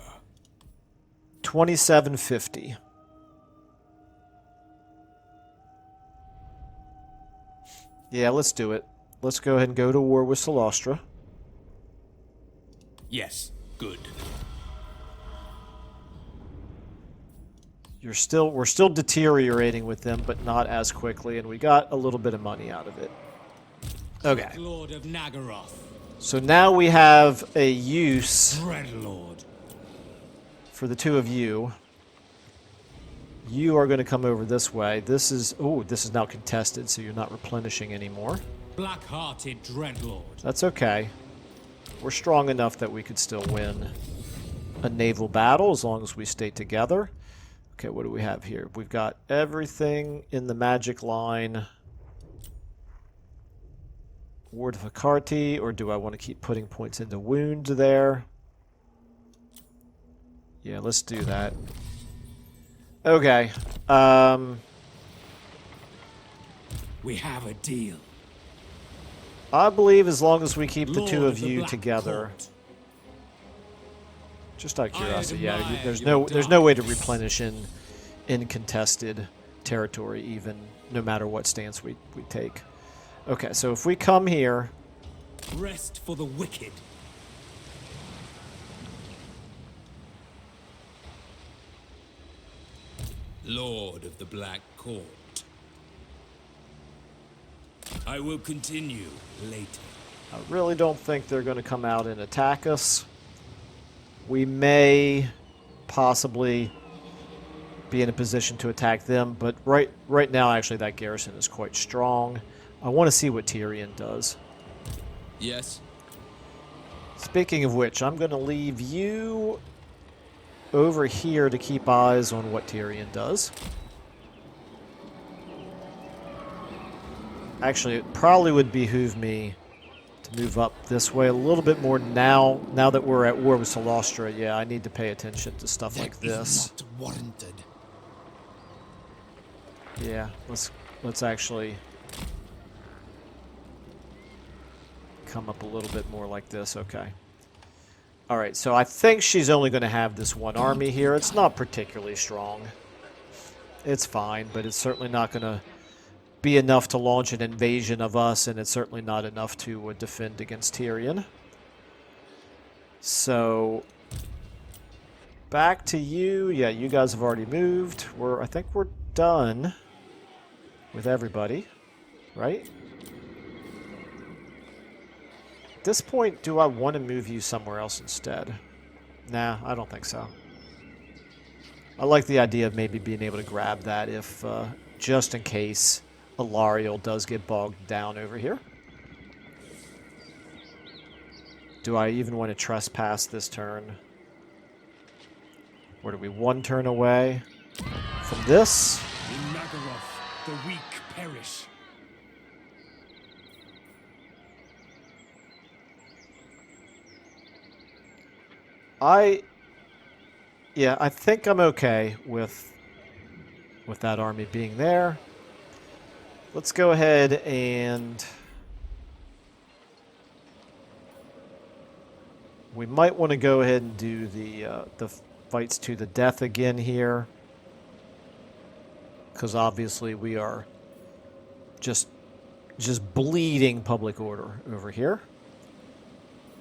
2750. Yeah, let's do it. Let's go ahead and go to war with Cylostra. Yes, good. We're still deteriorating with them, but not as quickly, and we got a little bit of money out of it. Okay. Lord of Nagaroth, So now we have a use Dreadlord. for the two of you. You are going to come over this way. This is now contested, so you're not replenishing anymore. Black-hearted Dreadlord. That's okay. We're strong enough that we could still win a naval battle as long as we stay together. Okay, what do we have here? We've got everything in the magic line. Ward of Hecate, or do I want to keep putting points into wounds there? Yeah, let's do that. Okay. We have a deal. I believe as long as we keep the two Lord of the you Black together. Court. Just out of curiosity, yeah. admire There's your no way to darkness. replenish in contested territory, even no matter what stance we take. Okay, so if we come here, Rest for the wicked. Lord of the Black Court. I will continue later. I really don't think they're going to come out and attack us. We may possibly be in a position to attack them, but right now, actually, that garrison is quite strong. I want to see what Tyrion does. Yes. Speaking of which, I'm going to leave you over here to keep eyes on what Tyrion does. Actually, it probably would behoove me to move up this way a little bit more now that we're at war with Cylostra. Yeah, I need to pay attention to stuff like this. Not warranted. Yeah, let's actually come up a little bit more like this. Okay. All right, so I think she's only going to have this one army here. It's not particularly strong. It's fine, but it's certainly not going to be enough to launch an invasion of us, and it's certainly not enough to defend against Tyrion. So, back to you. Yeah, you guys have already moved. I think we're done with everybody, right? At this point, do I want to move you somewhere else instead? Nah, I don't think so. I like the idea of maybe being able to grab that if, just in case Alariel does get bogged down over here. Do I even want to trespass this turn? What are we, one turn away from this? In Nagaroth, the weak perish. I think I'm okay with that army being there. Let's go ahead and we might want to go ahead and do the fights to the death again here, because obviously we are just bleeding public order over here.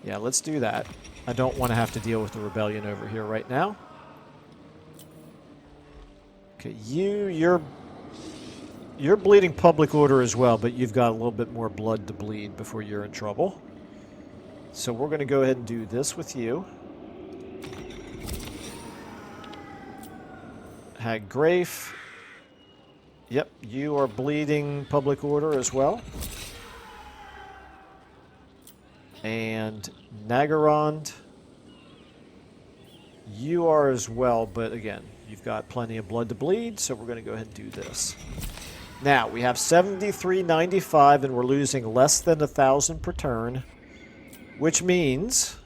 Yeah, let's do that. I don't want to have to deal with the rebellion over here right now. Okay, you're bleeding public order as well, but you've got a little bit more blood to bleed before you're in trouble. So we're going to go ahead and do this with you. Haggrafe. Yep, you are bleeding public order as well. And Nagarond, you are as well, but again, you've got plenty of blood to bleed, so we're going to go ahead and do this. Now, we have 73.95, and we're losing less than 1,000 per turn. Which means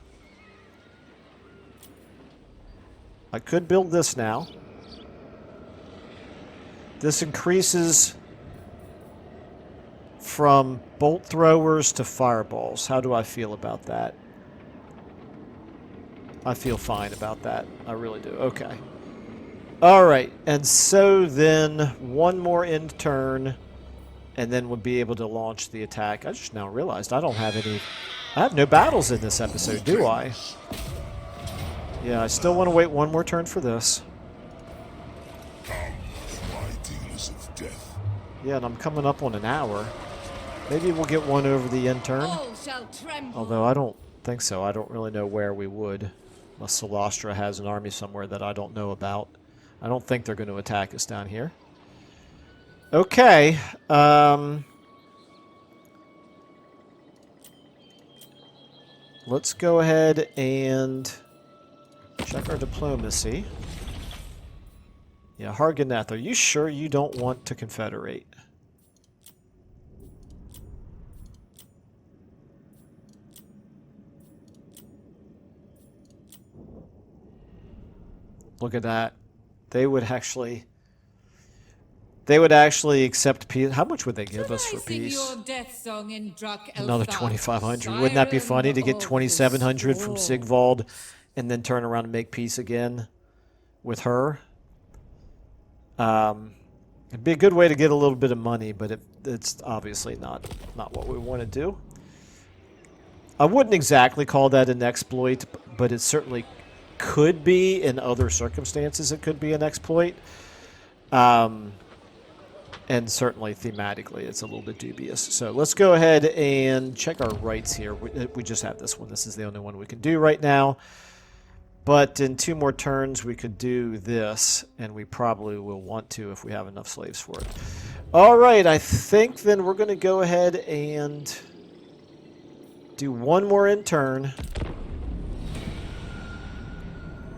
I could build this now. This increases from bolt throwers to fireballs. How do I feel about that? I feel fine about that. I really do. Okay. All right. And so then one more end turn, and then we'll be able to launch the attack. I just now realized I don't have any... I have no battles in this episode, do I? Yeah, I still want to wait one more turn for this. Yeah, and I'm coming up on an hour. Maybe we'll get one over the end turn. All shall tremble. Although I don't think so. I don't really know where we would. Unless Cylostra has an army somewhere that I don't know about. I don't think they're going to attack us down here. Okay. Let's go ahead and check our diplomacy. Yeah, Harganeth, are you sure you don't want to confederate? Look at that. They would actually accept peace. How much would they give us for peace? Another 2,500. Wouldn't that be funny to get 2,700 from Sigvald and then turn around and make peace again with her? It'd be a good way to get a little bit of money, but it's obviously not what we want to do. I wouldn't exactly call that an exploit, but it certainly could be. In other circumstances, it could be an exploit. And certainly thematically, it's a little bit dubious. So let's go ahead and check our rights here. We just have this one. This is the only one we can do right now. But in 2 more turns, we could do this, and we probably will want to if we have enough slaves for it. All right, I think then we're going to go ahead and do one more in turn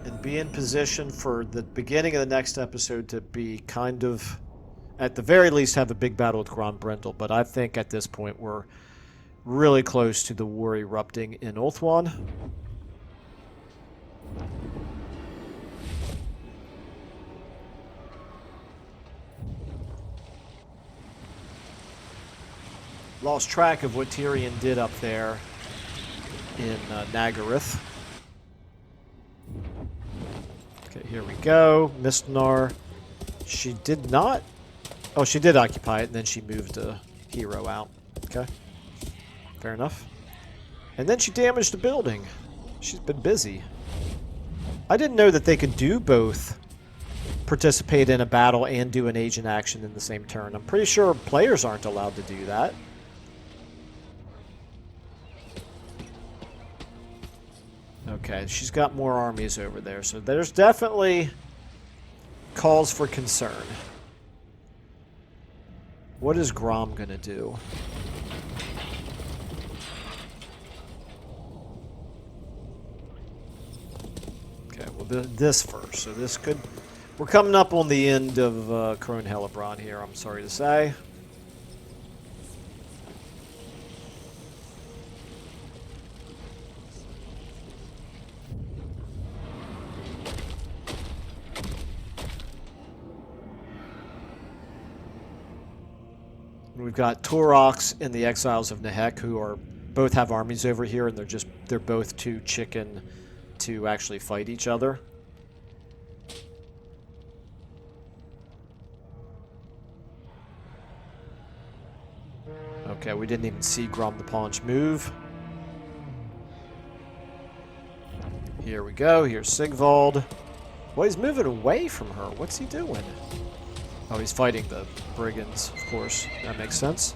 and be in position for the beginning of the next episode to be kind of, at the very least, have a big battle with Grombrindal. But I think at this point we're really close to the war erupting in Ulthuan. Lost track of what Tyrion did up there in Nagaryth. Okay, here we go. Mistnar. She did not... Oh, she did occupy it, and then she moved a hero out. Okay. Fair enough. And then she damaged a building. She's been busy. I didn't know that they could do both, participate in a battle and do an agent action in the same turn. I'm pretty sure players aren't allowed to do that. Okay, she's got more armies over there, so there's definitely cause for concern. What is Grom gonna do? Okay, well this first. So this could... We're coming up on the end of Crone Hellebron here, I'm sorry to say. We've got Torox and the Exiles of Nehek, who are both have armies over here, and they're both too chicken to actually fight each other. Okay, we didn't even see Grom the Paunch move. Here we go. Here's Sigvald. Well, he's moving away from her. What's he doing? Oh, he's fighting the brigands, of course. That makes sense.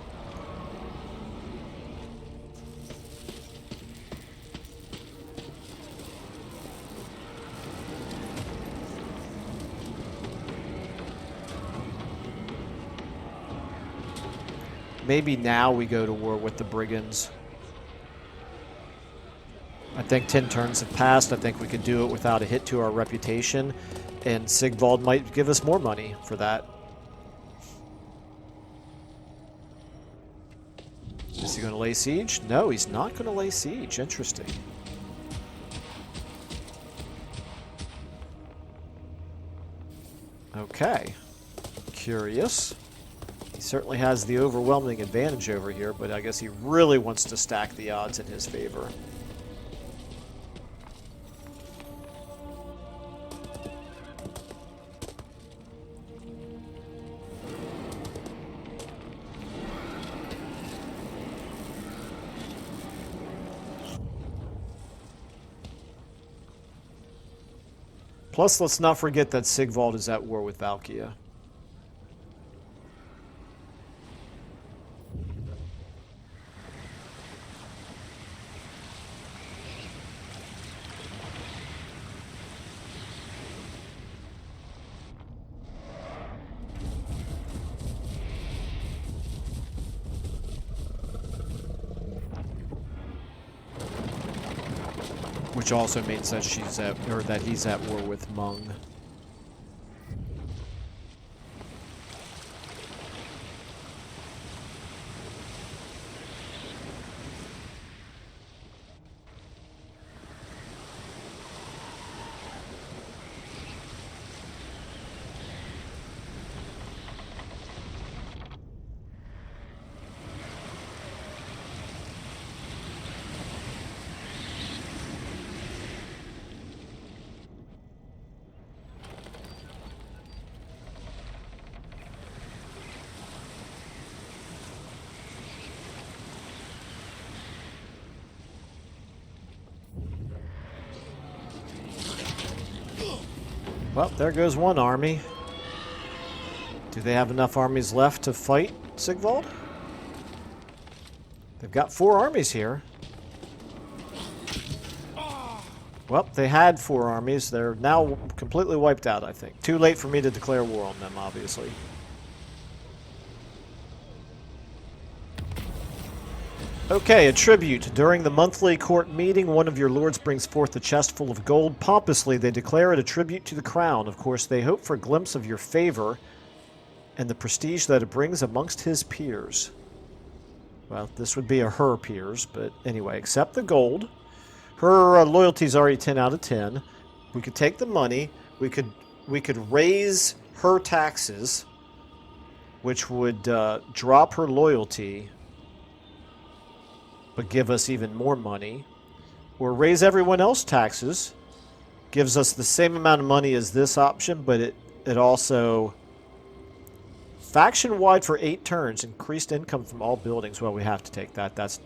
Maybe now we go to war with the brigands. I think 10 turns have passed. I think we could do it without a hit to our reputation. And Sigvald might give us more money for that. Is he going to lay siege? No, he's not going to lay siege. Interesting. Okay. Curious. He certainly has the overwhelming advantage over here, but I guess he really wants to stack the odds in his favor. Plus, let's not forget that Sigvald is at war with Valkia. Which also means that that he's at war with Mung. Well, there goes one army. Do they have enough armies left to fight Sigvald? They've got 4 armies here. Well, they had 4 armies. They're now completely wiped out, I think. Too late for me to declare war on them, obviously. Okay, a tribute. During the monthly court meeting, one of your lords brings forth a chest full of gold. Pompously, they declare it a tribute to the crown. Of course, they hope for a glimpse of your favor and the prestige that it brings amongst his peers. Well, this would be her peers, but anyway, accept the gold. Her loyalty is already 10 out of 10. We could take the money. We could raise her taxes, which would drop her loyalty, but give us even more money. Or raise everyone else's taxes, gives us the same amount of money as this option, but it also... Faction-wide for 8 turns, increased income from all buildings. Well, we have to take that. That's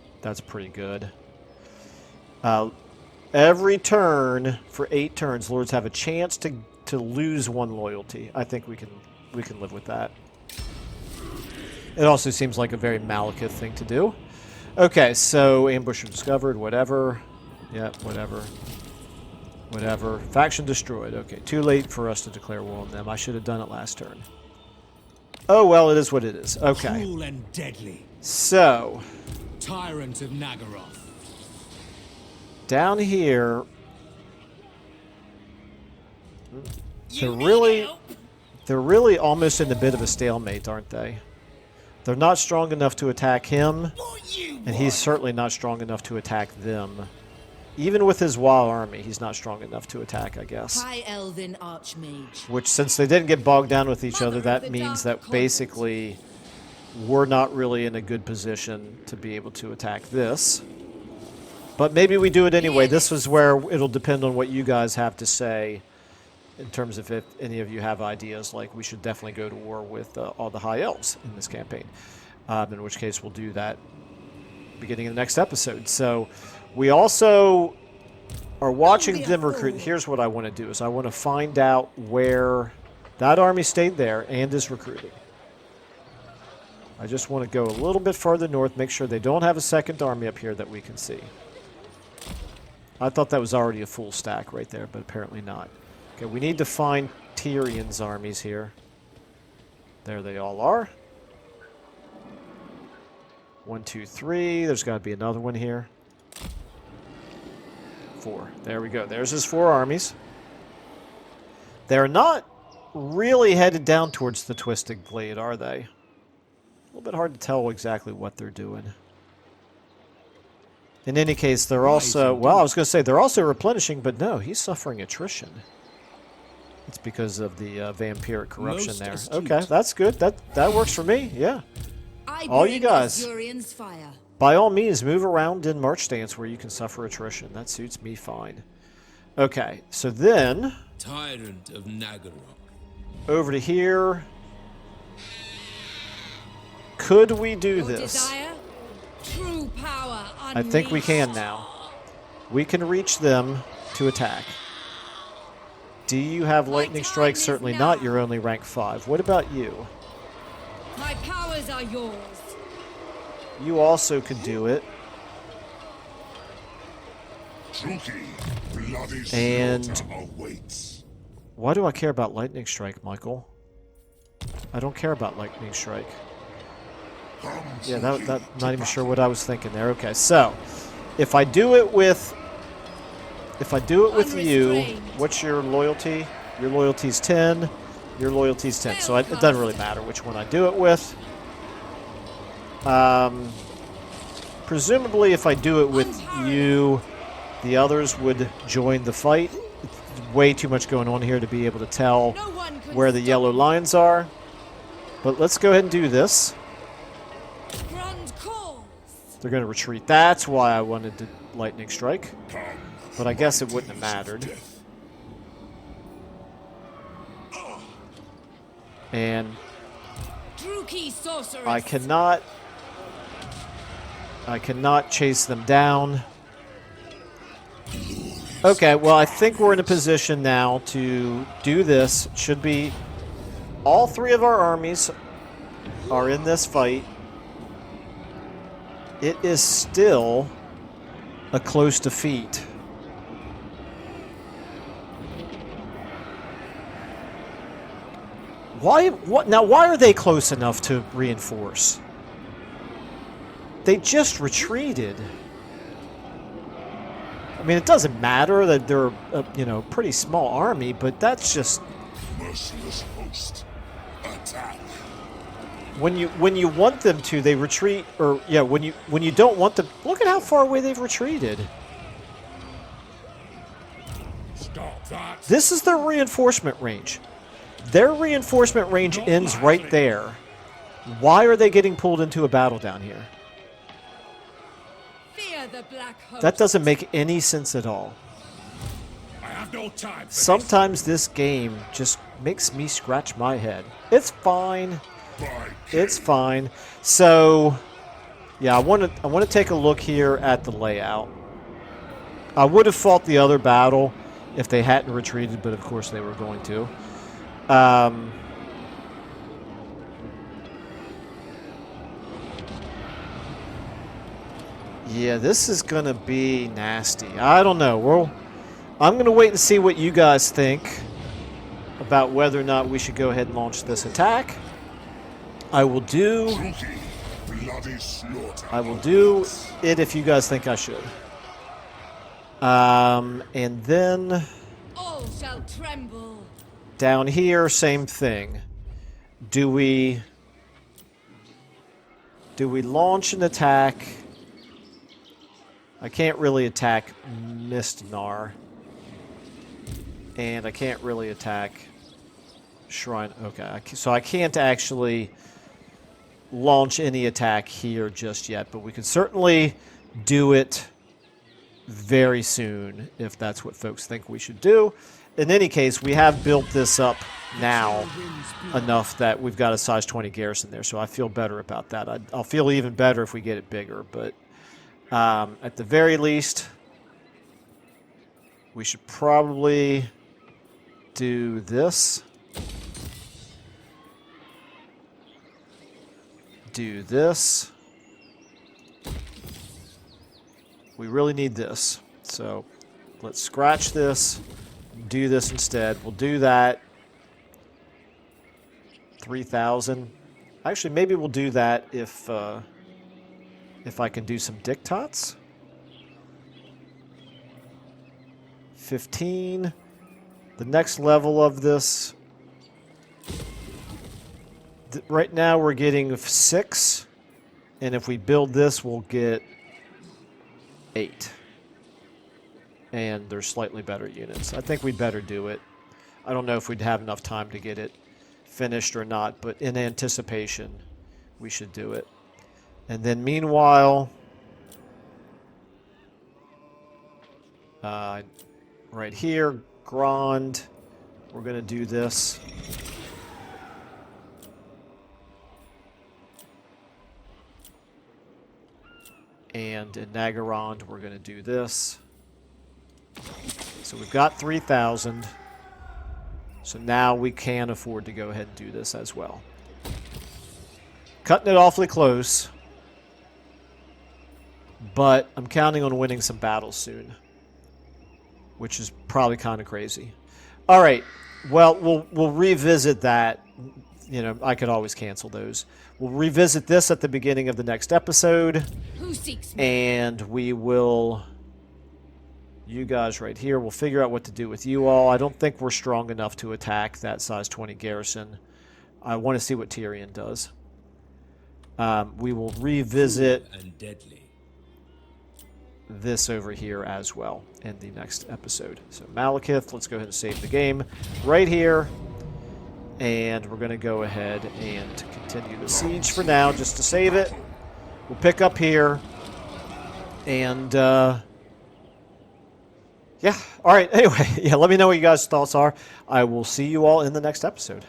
pretty good. Every turn for 8 turns, lords have a chance to lose 1 loyalty. I think we can live with that. It also seems like a very Malekith thing to do. Okay, so ambusher discovered, whatever. Yeah, whatever. Whatever. Faction destroyed. Okay, too late for us to declare war on them. I should have done it last turn. Oh, well, it is what it is. Okay. Cruel and deadly. So, Tyrant of Nagaroth. down here, they're really almost in a bit of a stalemate, aren't they? They're not strong enough to attack him, and he's certainly not strong enough to attack them. Even with his WoW army, he's not strong enough to attack, I guess. High Elven Archmage. Which, since they didn't get bogged down with each other, that means that basically we're not really in a good position to be able to attack this. But maybe we do it anyway. This is where it'll depend on what you guys have to say in terms of if any of you have ideas, like we should definitely go to war with all the High Elves in this campaign. In which case we'll do that beginning of the next episode. So we also are watching them recruit. Here's what I want to do is I want to find out where that army stayed there and is recruiting. I just want to go a little bit further north, make sure they don't have a second army up here that we can see. I thought that was already a full stack right there, but apparently not. Okay, we need to find Tyrion's armies here. There they all are. 1, 2, 3. There's got to be another one here. 4. There we go. There's his 4 armies. They're not really headed down towards the Twisted Glade, are they? A little bit hard to tell exactly what they're doing. In any case, they're also... Well, I was going to say they're also replenishing, but no, he's suffering attrition. It's because of the vampiric corruption Most there. astute. Okay, that's good. That works for me, yeah. I All you bring guys. Azurian's fire. By all means, move around in March Stance where you can suffer attrition. That suits me fine. Okay, so then... Tyrant of Nagaroth. Over to here. Could we do Your this? desire, true power I think we can now. We can reach them to attack. Do you have lightning time strike? is Certainly now. not. You're only rank 5. What about you? My powers are yours. You also could do it. Druki, bloody And- slaughter awaits. Why do I care about lightning strike, Michael? I don't care about lightning strike. Come, Yeah, Druki, that to not even sure battle. what I was thinking there. Okay, so if I do it with you, Unrestrained. what's your loyalty? Your loyalty's 10. Your loyalty's 10. So it doesn't really matter which one I do it with. Presumably, if I do it with you, the others would join the fight. It's way too much going on here to be able to tell No one can where the stop yellow me. lines are. But let's go ahead and do this. Grand cause. They're going to retreat. That's why I wanted to lightning strike. Come, But I guess it wouldn't have mattered. death. And Druki sorceress. I cannot chase them down. Okay, well, I think we're in a position now to do this. Should be all 3 of our armies are in this fight. It is still a close defeat. Why are they close enough to reinforce? They just retreated. I mean, it doesn't matter that they're a pretty small army, but that's just Merciless host. Attack. when you want them to, they retreat. Or yeah, when you don't want them, look at how far away they've retreated. Stop that. This is their reinforcement range. Their reinforcement range ends right there. Why are they getting pulled into a battle down here? Fear the black host. That doesn't make any sense at all. I have no time for Sometimes this game just makes me scratch my head. It's fine. this. It's fine. So, yeah, I want to take a look here at the layout. I would have fought the other battle if they hadn't retreated, but of course they were going to. Yeah, this is going to be nasty. I don't know. I'm going to wait and see what you guys think about whether or not we should go ahead and launch this attack. I will do Druki, bloody slaughter. it if you guys think I should. And then All shall tremble. down here, same thing. Do we launch an attack? I can't really attack Mistnar. And I can't really attack Shrine. Okay, so I can't actually launch any attack here just yet, but we can certainly do it very soon if that's what folks think we should do. In any case, we have built this up now enough that we've got a size 20 garrison there, so I feel better about that. I'll feel even better if we get it bigger, but at the very least, we should probably do this. Do this. We really need this. So let's scratch this. Do this instead. We'll do that. 3,000. Actually, maybe we'll do that if I can do some diktats. 15. The next level of this. Right now we're getting 6. And if we build this, we'll get 8. And they're slightly better units. I think we'd better do it. I don't know if we'd have enough time to get it finished or not, but in anticipation, we should do it. And then meanwhile, right here, Grand, we're going to do this. And in Nagarond, we're going to do this. So we've got 3,000. So now we can afford to go ahead and do this as well. Cutting it awfully close. But I'm counting on winning some battles soon. Which is probably kind of crazy. All right. Well, we'll revisit that. You know, I could always cancel those. We'll revisit this at the beginning of the next episode. Who seeks me? And we will... You guys right here, we'll figure out what to do with you all. I don't think we're strong enough to attack that size 20 garrison. I want to see what Tyrion does. We will revisit And deadly. this over here as well in the next episode. So Malekith, let's go ahead and save the game right here. And we're going to go ahead and continue the siege for now, just to save it. We'll pick up here. And, yeah. All right. Anyway, yeah, let me know what you guys' thoughts are. I will see you all in the next episode.